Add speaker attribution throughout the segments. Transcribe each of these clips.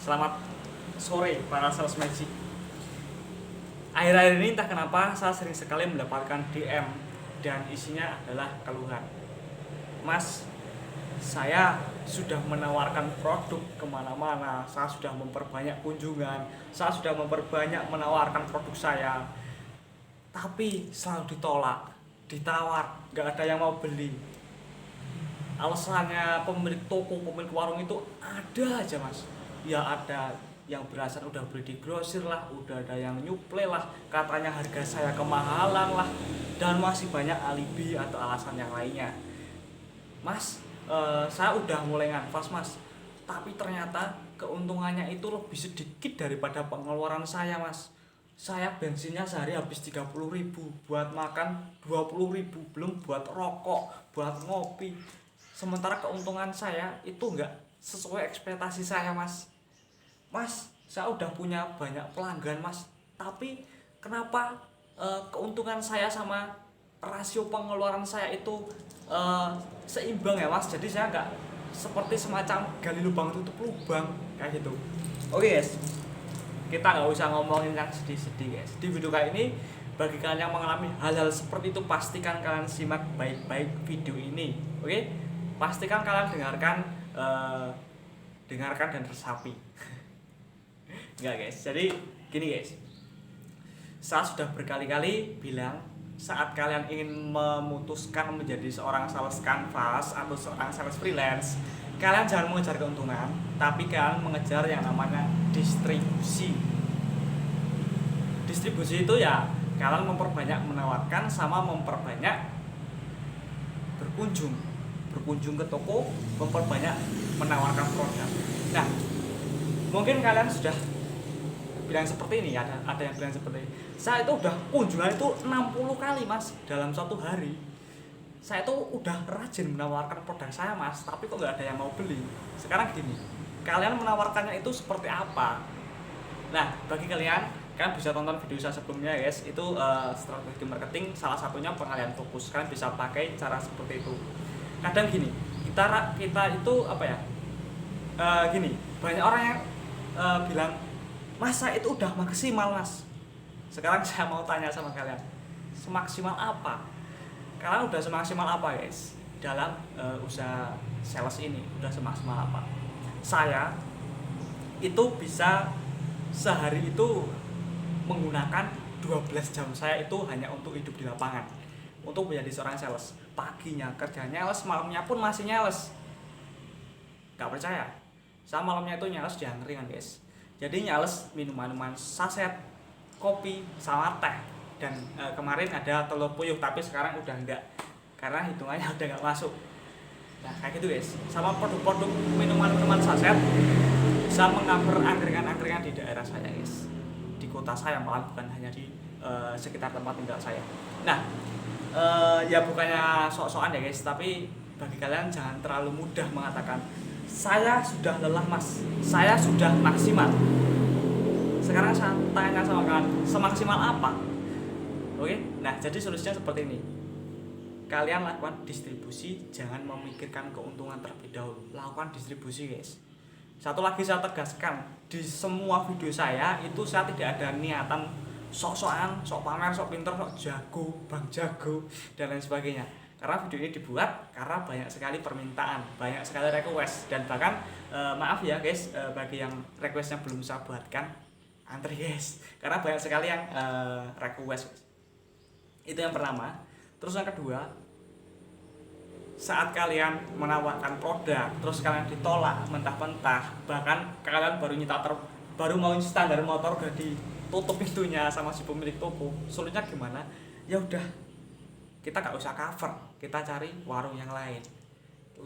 Speaker 1: Selamat sore para sales magic. Akhir-akhir ini entah kenapa saya sering sekali mendapatkan DM dan isinya adalah keluhan. Mas, saya sudah menawarkan produk kemana-mana, saya sudah memperbanyak kunjungan, saya sudah memperbanyak menawarkan produk saya, tapi selalu ditawar, nggak ada yang mau beli. Alasannya pemilik toko, pemilik warung itu ada aja mas. Ya ada yang belasan udah beli di grosir lah, udah ada yang nyuplai lah, katanya harga saya kemahalan lah, dan masih banyak alibi atau alasan yang lainnya. Mas, saya udah mulai nganfas mas, tapi ternyata keuntungannya itu lebih sedikit daripada pengeluaran saya mas. Saya bensinnya sehari habis 30.000, buat makan 20.000, belum buat rokok, buat ngopi. Sementara keuntungan saya itu enggak sesuai ekspektasi saya mas. Mas, saya udah punya banyak pelanggan mas, tapi kenapa keuntungan saya sama rasio pengeluaran saya itu eh, seimbang ya mas. Jadi saya nggak seperti semacam gali lubang tutup lubang kayak gitu. Oke guys, kita nggak usah ngomongin yang sedih-sedih guys. Di video kali ini, bagi kalian yang mengalami hal-hal seperti itu, pastikan kalian simak baik-baik video ini. Oke, pastikan kalian dengarkan dan resapi. Enggak guys, jadi gini guys, saya sudah berkali-kali bilang, saat kalian ingin memutuskan menjadi seorang sales canvas atau seorang sales freelance, kalian jangan mengejar keuntungan, tapi kalian mengejar yang namanya distribusi. Distribusi itu ya kalian memperbanyak menawarkan sama memperbanyak berkunjung berkunjung ke toko, memperbanyak menawarkan produk. Nah, mungkin kalian sudah bilang seperti ini, ada yang bilang seperti ini. Saya itu udah kunjungan itu 60 kali mas dalam satu hari. Saya itu udah rajin menawarkan produk saya mas, tapi kok nggak ada yang mau beli. Sekarang gini, kalian menawarkannya itu seperti apa? Nah, bagi kalian bisa tonton video saya sebelumnya guys. Itu strategi marketing, salah satunya pengalihan fokus. Kalian bisa pakai cara seperti itu. Kadang gini, kita itu apa ya? Gini, banyak orang yang bilang, mas saya itu udah maksimal mas. Sekarang saya mau tanya sama kalian, semaksimal apa? Kalian udah semaksimal apa guys dalam usaha sales ini? Udah semaksimal apa? Saya itu bisa sehari itu menggunakan 12 jam saya itu hanya untuk hidup di lapangan, untuk menjadi seorang sales. Paginya kerja nyales, malamnya pun masih nyales. Gak percaya? Saya malamnya itu nyales di angkringan guys. Jadi nyales minuman saset, kopi, sama teh. Dan kemarin ada telur puyuh, tapi sekarang udah enggak, karena hitungannya udah enggak masuk. Nah kayak gitu guys. Sama produk-produk minuman saset bisa mengcover angkringan-angkringan di daerah saya guys, di kota saya, malah bukan hanya di sekitar tempat tinggal saya. Nah ya bukannya sok-sokan ya guys, tapi bagi kalian jangan terlalu mudah mengatakan saya sudah lelah mas, saya sudah maksimal. Sekarang saya tanya sama kalian, semaksimal apa? Oke, nah jadi solusinya seperti ini. Kalian lakukan distribusi, jangan memikirkan keuntungan terlebih dahulu. Lakukan distribusi guys. Satu lagi saya tegaskan, di semua video saya itu saya tidak ada niatan sok-sokan, sok pamer, sok pinter, sok jago, bang jago, dan lain sebagainya. Karena video ini dibuat karena banyak sekali permintaan, banyak sekali request, dan bahkan maaf ya guys, bagi yang requestnya belum saya buatkan, antri guys, karena banyak sekali yang request. Itu yang pertama. Terus yang kedua, saat kalian menawarkan produk terus kalian ditolak mentah-mentah, bahkan kalian baru mau standar motor udah ditutup pintunya sama si pemilik toko, sulitnya gimana? Ya udah, kita gak usah cover, kita cari warung yang lain.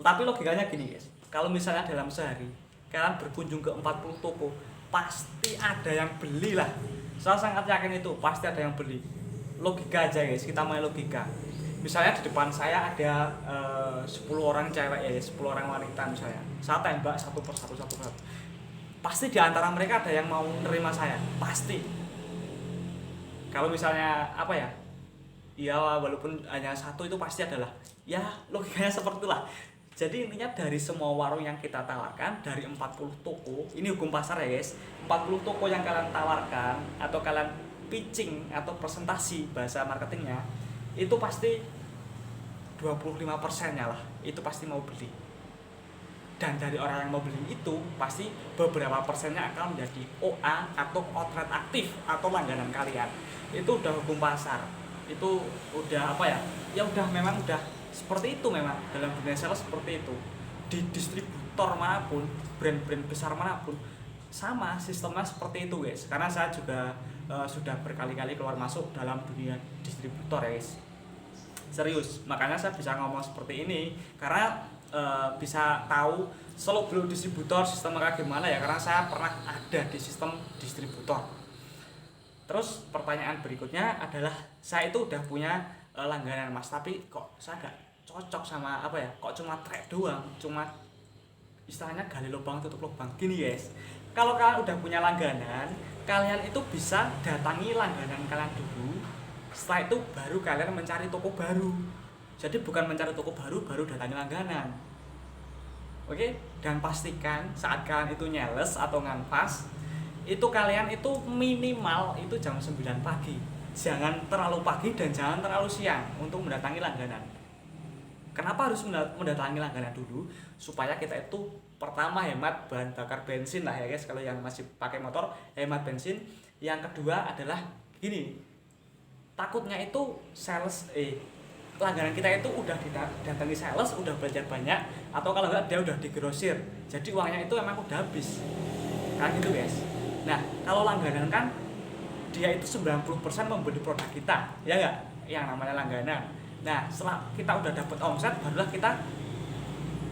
Speaker 1: Tapi logikanya gini guys, kalau misalnya dalam sehari kalian berkunjung ke 40 toko, pasti ada yang beli lah. Saya sangat yakin itu pasti ada yang beli. Logika aja guys, kita main logika. Misalnya di depan saya ada 10 orang cewek ya, 10 orang wanita misalnya. Saya tembak satu persatu. Pasti di antara mereka ada yang mau nerima saya, pasti. Kalau misalnya apa ya? Ya walaupun hanya satu itu pasti adalah. Ya logikanya seperti itulah. Jadi intinya dari semua warung yang kita tawarkan, dari 40 toko, ini hukum pasar ya guys, 40 toko yang kalian tawarkan atau kalian pitching atau presentasi bahasa marketingnya, itu pasti 25%-nya lah itu pasti mau beli. Dan dari orang yang mau beli itu pasti beberapa persennya akan menjadi OA atau outlet aktif atau langganan kalian. Itu udah hukum pasar, itu udah apa ya, ya udah memang udah seperti itu, memang dalam dunia sales seperti itu. Di distributor manapun, brand-brand besar manapun sama sistemnya seperti itu guys, karena saya juga sudah berkali-kali keluar masuk dalam dunia distributor guys, serius. Makanya saya bisa ngomong seperti ini karena bisa tahu seluk beluk distributor sistem kayak gimana ya, karena saya pernah ada di sistem distributor. Terus pertanyaan berikutnya adalah, saya itu udah punya langganan mas, tapi kok saya gak cocok sama apa ya, kok cuma track doang, cuma istilahnya gali lubang tutup lubang. Gini guys, kalau kalian udah punya langganan, kalian itu bisa datangi langganan kalian dulu, setelah itu baru kalian mencari toko baru. Jadi bukan mencari toko baru datangi langganan. Oke, dan pastikan saat kalian itu nyales atau nganpas, itu kalian itu minimal itu jam 9 pagi. Jangan terlalu pagi dan jangan terlalu siang untuk mendatangi langganan. Kenapa harus mendatangi langganan dulu? Supaya kita itu pertama hemat bahan bakar bensin lah ya guys, kalau yang masih pakai motor hemat bensin. Yang kedua adalah gini, takutnya itu langganan kita itu udah didatangi sales, udah belajar banyak, atau kalau enggak dia udah digrosir, jadi uangnya itu emang udah habis kan gitu guys. Nah kalau langganan kan dia itu 90% membeli produk kita, ya enggak, yang namanya langganan. Nah setelah kita udah dapat omset, barulah kita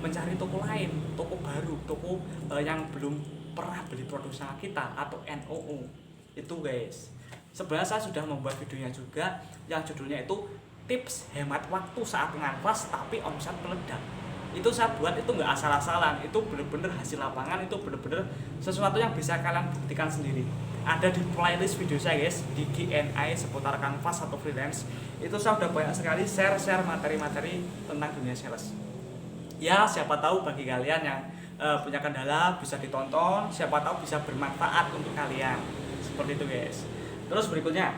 Speaker 1: mencari toko lain, toko baru, toko yang belum pernah beli produk sama kita atau NOO itu guys. Sebenarnya saya sudah membuat videonya juga yang judulnya itu tips hemat waktu saat nganfas tapi omset meledak. Itu saya buat itu nggak asal-asalan, itu bener-bener hasil lapangan, itu bener-bener sesuatu yang bisa kalian buktikan sendiri. Ada di playlist video saya guys, di Q&A seputar kanvas atau freelance. Itu saya udah banyak sekali share materi-materi tentang dunia sales. Ya siapa tahu bagi kalian yang punya kendala bisa ditonton, siapa tahu bisa bermanfaat untuk kalian. Seperti itu guys. Terus berikutnya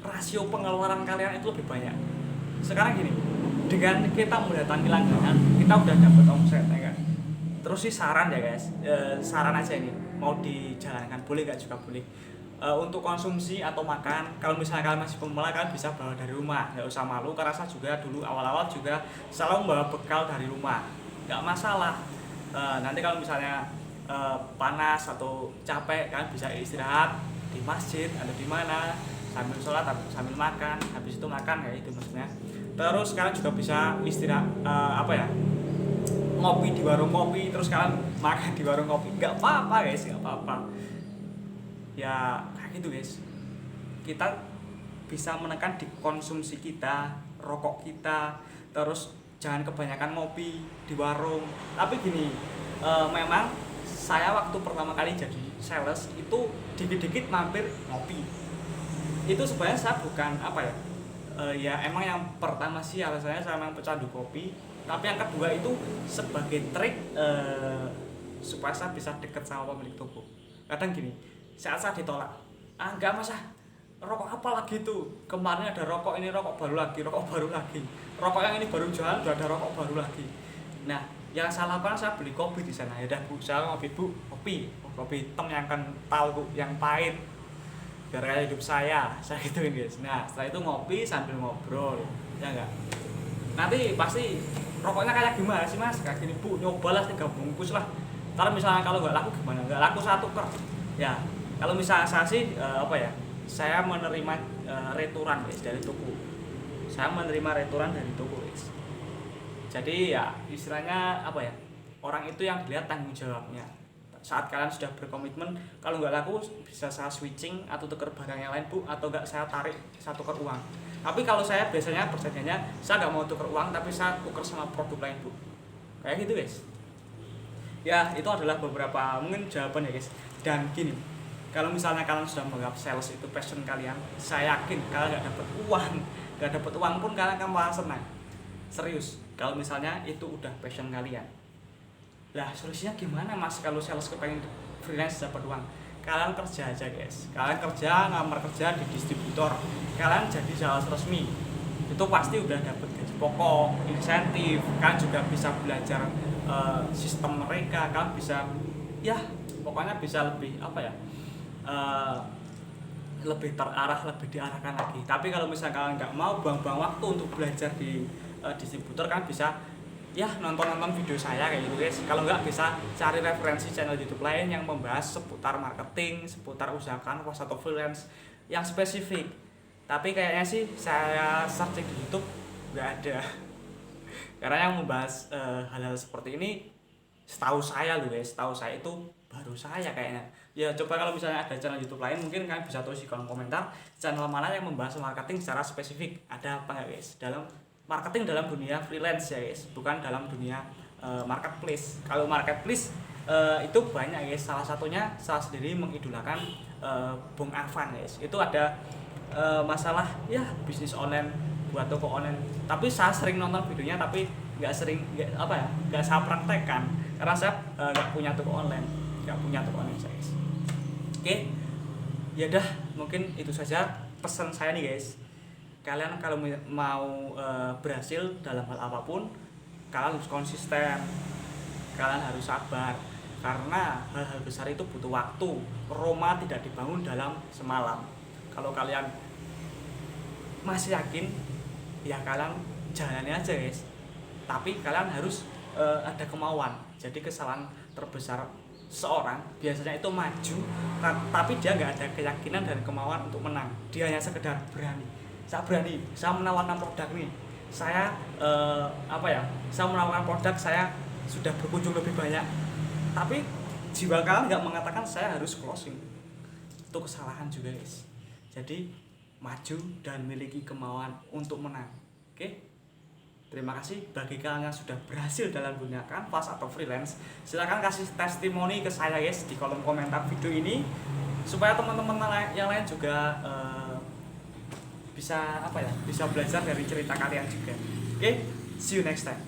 Speaker 1: rasio pengeluaran kalian itu lebih banyak. Sekarang gini, dengan kita mendatangi langganan, kita udah dapat omset ya kan. Terus sih saran ya guys, saran aja ini, mau dijalankan boleh nggak juga boleh. Untuk konsumsi atau makan, kalau misalnya kalian masih pemula, kalian bisa bawa dari rumah, nggak usah malu. Karena saya juga dulu awal-awal juga selalu membawa bekal dari rumah, nggak masalah. Nanti kalau misalnya panas atau capek, kalian bisa istirahat di masjid atau di mana, sambil sholat sambil makan, habis itu makan ya itu maksudnya. Terus kalian juga bisa istirahat ngopi di warung kopi, terus kalian makan di warung kopi, nggak apa-apa guys, nggak apa-apa ya kayak gitu guys. Kita bisa menekan di konsumsi kita, rokok kita, terus jangan kebanyakan ngopi di warung. Tapi gini, memang saya waktu pertama kali jadi sales itu dikit-dikit mampir ngopi. Itu sebenarnya saya bukan ya emang yang pertama sih alasannya saya memang pecandu kopi, tapi yang kedua itu sebagai trik supaya saya bisa dekat sama pemilik toko. Kadang gini, saat saya ditolak, enggak mas, rokok apa lagi tuh, kemarin ada rokok ini, rokok baru lagi, rokok yang ini baru jual, udah ada rokok baru lagi. Nah yang saya lakukan, saya beli kopi di sana. Ya udah bu, saya ngopi bu, kopi hitam yang kental bu, yang pahit, biar kayak hidup saya gituin guys. Nah setelah itu ngopi sambil ngobrol, ya enggak, nanti pasti rokoknya kayak gimana sih mas, kayak gini bu, nyobalah 3 bungkus lah. Ntar misalnya kalau nggak laku gimana, nggak laku saya tuker. Ya kalau misalnya saya sih saya menerima returan guys dari toko. Saya menerima returan dari toko guys. Jadi ya istilahnya orang itu yang dilihat tanggung jawabnya. Saat kalian sudah berkomitmen, kalau nggak laku bisa saya switching atau tuker barang yang lain bu, atau nggak saya tarik, saya tuker uang. Tapi kalau saya biasanya perjanjiannya saya nggak mau tuker uang, tapi saya tuker sama produk lain bu, kayak gitu guys. Ya itu adalah beberapa mungkin jawaban ya guys. Dan gini, kalau misalnya kalian sudah menganggap sales itu passion kalian, saya yakin kalian nggak dapat uang pun kalian akan malah senang. serius kalau misalnya itu udah passion kalian. Lah solusinya gimana mas kalau sales kepengen freelance dapat uang? Kalian kerja aja guys, kalian kerja, ngamar kerja di distributor, kalian jadi sales resmi, itu pasti udah dapat gaji pokok, insentif, kalian juga bisa belajar sistem mereka, kalian bisa ya pokoknya bisa lebih apa ya, lebih terarah, lebih diarahkan lagi. Tapi kalau misalnya kalian nggak mau buang-buang waktu untuk belajar di distributor, kan bisa ya nonton video saya kayak gitu guys. Kalau nggak bisa cari referensi channel YouTube lain yang membahas seputar marketing, seputar usaha kanvas atau freelance yang spesifik. Tapi kayaknya sih saya searching di YouTube nggak ada. Karena yang membahas hal-hal seperti ini setahu saya loh guys, setahu saya itu baru saya kayaknya. Ya coba kalau misalnya ada channel YouTube lain, mungkin kalian bisa tulis di kolom komentar channel mana yang membahas marketing secara spesifik. Ada apa nggak guys? Dalam marketing dalam dunia freelance ya guys, bukan dalam dunia marketplace. Kalau marketplace itu banyak guys. Salah satunya saya sendiri mengidolakan Bung Arfan guys. Itu ada masalah ya bisnis online, buat toko online. Tapi saya sering nonton videonya, tapi nggak saya praktekkan karena saya nggak punya toko online saya guys. Oke, ya dah mungkin itu saja pesan saya nih guys. Kalian kalau mau berhasil dalam hal apapun, kalian harus konsisten, kalian harus sabar, karena hal-hal besar itu butuh waktu. Roma tidak dibangun dalam semalam. Kalau kalian masih yakin, ya kalian jalani aja guys. Tapi kalian harus ada kemauan. Jadi kesalahan terbesar seorang biasanya itu maju, tapi dia nggak ada keyakinan dan kemauan untuk menang. Dia hanya sekedar berani. Saya menawarkan produk nih. Saya saya menawarkan produk, saya sudah berkunjung lebih banyak. Tapi jiwa kalian nggak mengatakan saya harus closing. Itu kesalahan juga guys. Jadi maju dan miliki kemauan untuk menang. Oke? Terima kasih bagi kalian yang sudah berhasil dalam dunia kanvas atau freelance. Silahkan kasih testimoni ke saya guys di kolom komentar video ini, supaya teman-teman yang lain juga bisa belajar dari cerita kalian juga. Oke, see you next time.